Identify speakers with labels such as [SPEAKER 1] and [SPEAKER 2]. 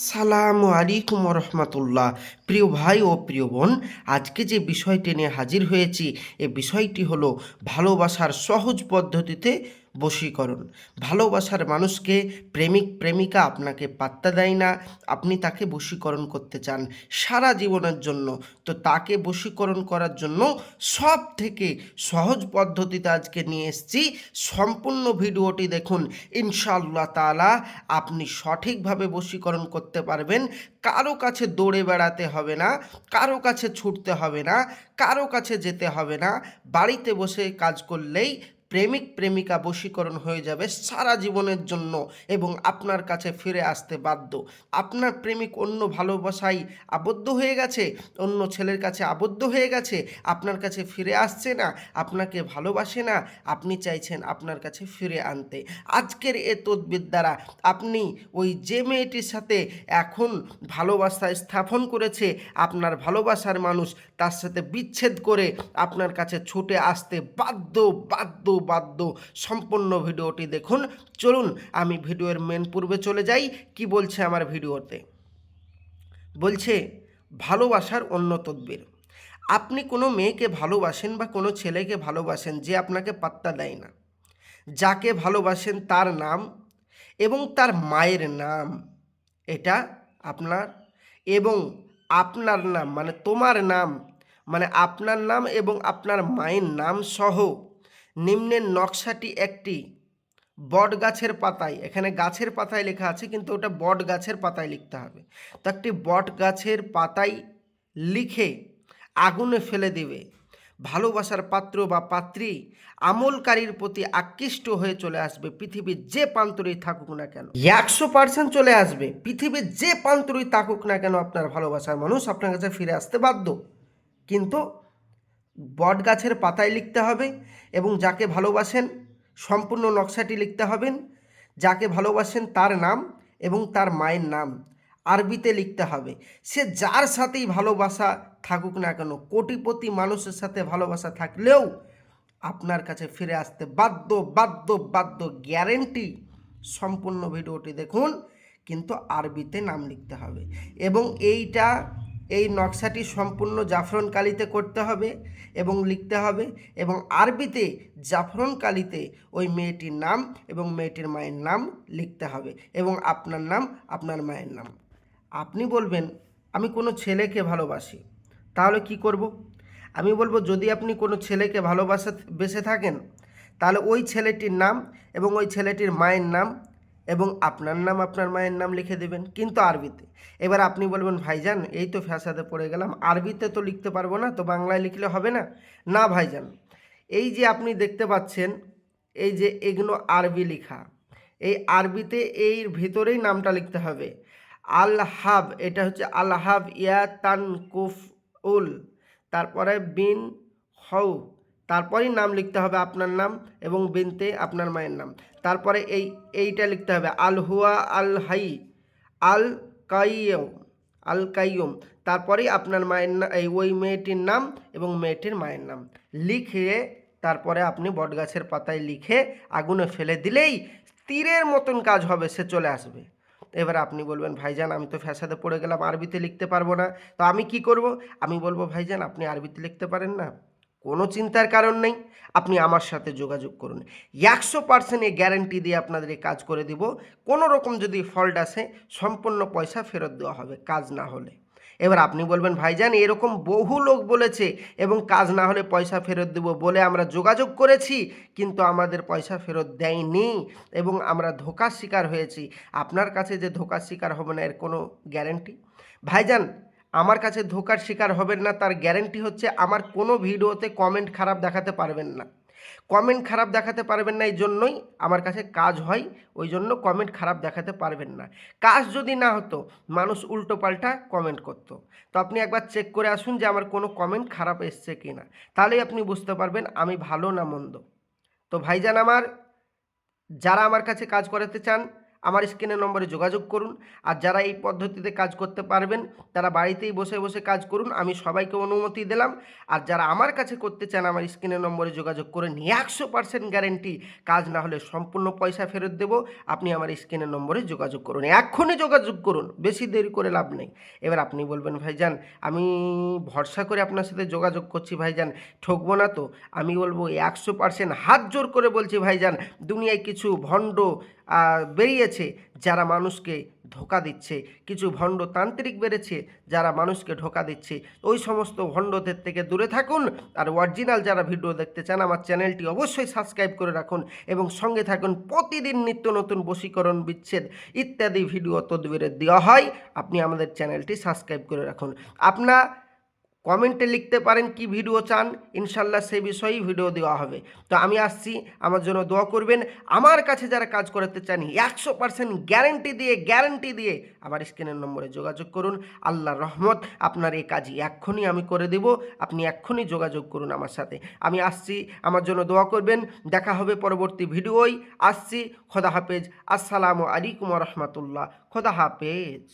[SPEAKER 1] সালামু আলাইকুম রহমতুল্লাহ। প্রিয় ভাই ও প্রিয় বোন, আজকে যে বিষয়টি নিয়ে হাজির হয়েছি এ বিষয়টি হলো ভালোবাসার সহজ পদ্ধতিতে বশীকরণ। ভালোবাসার মানুষকে প্রেমিক প্রেমিকা আপনাকে পাত্তা দেয় না, আপনি তাকে বশীকরণ করতে চান সারা জীবনের জন্য। তো তাকে বশীকরণ করার জন্য সব থেকে সহজ পদ্ধতিতে আজকে নিয়ে এসেছি। সম্পূর্ণ ভিডিওটি দেখুন, ইনশাআল্লাহ তাআলা আপনি সঠিকভাবে বশীকরণ করতে পারবেন। কারো কাছে দৌড়ে বেড়াতে হবে না, কারো কাছে ছুটতে হবে না, কারো কাছে যেতে হবে না। বাড়িতে বসে কাজ করলেই প্রেমিক প্রেমিকা বশীকরণ হয়ে যাবে সারা জীবনের জন্য এবং আপনার কাছে ফিরে আসতে বাধ্য। আপনার প্রেমিক অন্য ভালোবাসায় আবদ্ধ হয়ে গেছে, অন্য ছেলের কাছে আবদ্ধ হয়ে গেছে, আপনার কাছে ফিরে আসছে না, আপনাকে ভালোবাসে না, আপনি চাইছেন আপনার কাছে ফিরে আনতে। আজকের এ তদবির দ্বারা আপনি ওই যে মেয়েটির সাথে এখন ভালোবাসা স্থাপন করেছে, আপনার ভালোবাসার মানুষ, তার সাথে বিচ্ছেদ করে আপনার কাছে ছুটে আসতে বাধ্য বাধ্য বাধ্য। সম্পূর্ণ ভিডিওটি দেখুন। চলুন আমি ভিডিওর মেন পূর্বে চলে যাই। কি বলছে আমার ভিডিওতে? বলছে ভালোবাসার অন্য তদবির। আপনি কোনো মেয়েকে ভালোবাসেন বা কোনো ছেলেকে ভালোবাসেন যে আপনাকে পাত্তা দেয় না, যাকে ভালোবাসেন তার নাম এবং তার মায়ের নাম, এটা আপনার এবং আপনার নাম মানে তোমার নাম, মানে আপনার নাম এবং আপনার মায়ের নাম সহ নিম্নের নকশাটি একটি বট গাছের পাতায়, এখানে গাছের পাতায় লেখা আছে কিন্তু ওটা বট গাছের পাতায় লিখতে হবে। তো একটি বট গাছের পাতায় লিখে আগুনে ফেলে দেবে। ভালোবাসার পাত্র বা পাত্রী আমলকারীর প্রতি আকৃষ্ট হয়ে চলে আসবে, পৃথিবীর যে প্রান্তরেই থাকুক না কেন। 100% চলে আসবে, পৃথিবীর যে প্রান্তরেই থাকুক না কেন আপনার ভালোবাসার মানুষ আপনার কাছে ফিরে আসতে বাধ্য। কিন্তু বট গাছের পাতায় লিখতে হবে এবং যাকে ভালোবাসেন সম্পূর্ণ নকশাটি লিখতে হবেন। যাকে ভালোবাসেন তার নাম এবং তার মায়ের নাম আরবিতে লিখতে হবে। সে যার সাথেই ভালোবাসা থাকুক না কেন, কোটিপতি মানুষের সাথে ভালোবাসা থাকলেও আপনার কাছে ফিরে আসতে বাধ্য বাধ্য বাধ্য, গ্যারেন্টি। সম্পূর্ণ ভিডিওটি দেখুন, কিন্তু আরবিতে নাম লিখতে হবে এবং এই নকশাটি সম্পূর্ণ জাফরান কালিতে করতে হবে এবং লিখতে হবে এবং আরবিতে জাফরান কালিতে ওই মেয়েটির নাম এবং মেয়েটির মায়ের নাম লিখতে হবে এবং আপনার নাম, আপনার মায়ের নাম। আপনি বলবেন আমি কোনো ছেলেকে ভালোবাসি, তাহলে কি করব? আমি বলবো যদি আপনি কোনো ছেলেকে বেসে থাকেন তাহলে ওই ছেলেটির নাম এবং ওই ছেলেটির মায়ের নাম এবং আপনার নাম, আপনার মায়ের নাম লিখে দেবেন, কিন্তু আরবিতে। এবার আপনি বলবেন ভাইজান এই তো ফ্যাসাদে পড়ে গেলাম, আরবিতে তো লিখতে পারবো না, তো বাংলায় লিখলে হবে না? না ভাইজান, এই যে আপনি দেখতে পাচ্ছেন এই যে এগুলো আরবি লেখা, এই আরবিতে এর ভিতরেই নামটা লিখতে হবে। আল হাব, এটা হচ্ছে আল হাব ইয়া তানকুফ উল, তারপরে বিন হউ, তারপরেই নাম লিখতে হবে আপনার নাম এবং বিনতে আপনার মায়ের নাম। তারপরে এইটা লিখতে হবে আল হুয়া আল হাই আল কাইয়ুম, আল কাইয়ুম। তারপরেই আপনার মায়ের নাম, ওই মেয়েটির নাম এবং মেয়েটির মায়ের নাম লিখে তারপরে আপনি বটগাছের পাতায় লিখে আগুনে ফেলে দিলেই তীরের মতন কাজ হবে, সে চলে আসবে। এবার আপনি বলবেন ভাইজান আমি তো ফ্যাসাদে পড়ে গেলাম, আরবিতে লিখতে পারবো না, তো আমি কি করব? আমি বলবো ভাইজান আপনি আরবিতে লিখতে পারেন না, কোনো চিন্তার কারণ নেই, আপনি আমার সাথে যোগাযোগ করুন। 100% এ গ্যারেন্টি দিয়ে আপনাদের এই কাজ করে দিব। কোনো রকম যদি ফল্ট আসে সম্পূর্ণ পয়সা ফেরত দেওয়া হবে কাজ না হলে। এবার আপনি বলবেন ভাইজান এরকম বহু লোক বলেছে এবং কাজ না হলে পয়সা ফেরত দেব বলে আমরা যোগাযোগ করেছি কিন্তু আমাদের পয়সা ফেরত দেয়নি এবং আমরা ধোঁকার শিকার হয়েছি। আপনার কাছে যে ধোঁকার শিকার হবে না এর কোনো গ্যারেন্টি? ভাইজান আমার কাছে ধোঁকার শিকার হবেন না তার গ্যারেন্টি হচ্ছে আমার কোনো ভিডিওতে কমেন্ট খারাপ দেখাতে পারবেন না। কমেন্ট খারাপ দেখাতে পারবেন না এই জন্যই আমার কাছে কাজ হয়, ওই জন্য কমেন্ট খারাপ দেখাতে পারবেন না। কাজ যদি না হতো মানুষ উল্টোপাল্টা কমেন্ট করত। তো আপনি একবার চেক করে আসুন যে আমার কোনো কমেন্ট খারাপ এসছে কি না, তাহলেই আপনি বুঝতে পারবেন আমি ভালো না মন্দ। তো ভাইজান আমার, যারা আমার কাছে কাজ করাতে চান আমার স্ক্রিনের নম্বরে যোগাযোগ করুন। আর যারা এই পদ্ধতিতে কাজ করতে পারবেন তারা বাড়িতেই বসে বসে কাজ করুন, আমি সবাইকে অনুমতি দিলাম। আর যারা আমার কাছে করতে চান আমার স্ক্রিনের নম্বরে যোগাযোগ করে নিয়ে 100% গ্যারেন্টি, কাজ না হলে সম্পূর্ণ পয়সা ফেরত দেবো। আপনি আমার স্ক্রিনের নম্বরে যোগাযোগ করুন, এক্ষুনি যোগাযোগ করুন, বেশি দেরি করে লাভ নেই। এবার আপনি বলবেন ভাইজান আমি ভরসা করে আপনার সাথে যোগাযোগ করছি ভাইজান, ঠকবো না তো? আমি বলবো 100% হাত জোর করে বলছি ভাইজান, দুনিয়ায় কিছু ভণ্ড বেরিয়েছে যারা মানুষকে ধোঁকা দিচ্ছে, কিছু ভণ্ড তান্ত্রিক বেড়েছে যারা মানুষকে ধোঁকা দিচ্ছে। ওই সমস্ত ভণ্ডদের থেকে দূরে থাকুন। আর অরিজিনাল যারা ভিডিও দেখতে চান আমার চ্যানেলটি অবশ্যই সাবস্ক্রাইব করে রাখুন এবং সঙ্গে থাকুন। প্রতিদিন নিত্য নতুন বশীকরণ, বিচ্ছেদ ইত্যাদি ভিডিও তদবিরে দেওয়া হয়, আপনি আমাদের চ্যানেলটি সাবস্ক্রাইব করে রাখুন। আপনার কমেন্টে লিখতে পারেন কি ভিডিও চান, ইনশাল্লাহ সেই বিষয়েই ভিডিও দেওয়া হবে। তো আমি আসছি, আমার জন্য দোয়া করবেন। আমার কাছে যারা কাজ করাতে চান 100% গ্যারান্টি দিয়ে আমার স্ক্রিনের নম্বরে যোগাযোগ করুন। আল্লাহর রহমত আপনার এই কাজই এক্ষুনি আমি করে দেব, আপনি এক্ষুনি যোগাযোগ করুন আমার সাথে। আমি আসছি, আমার জন্য দোয়া করবেন। দেখা হবে পরবর্তী ভিডিওই। আসছি, খোদা হাফেজ। আসসালামু আলাইকুম রহমতুল্লাহ। খোদা হাফেজ।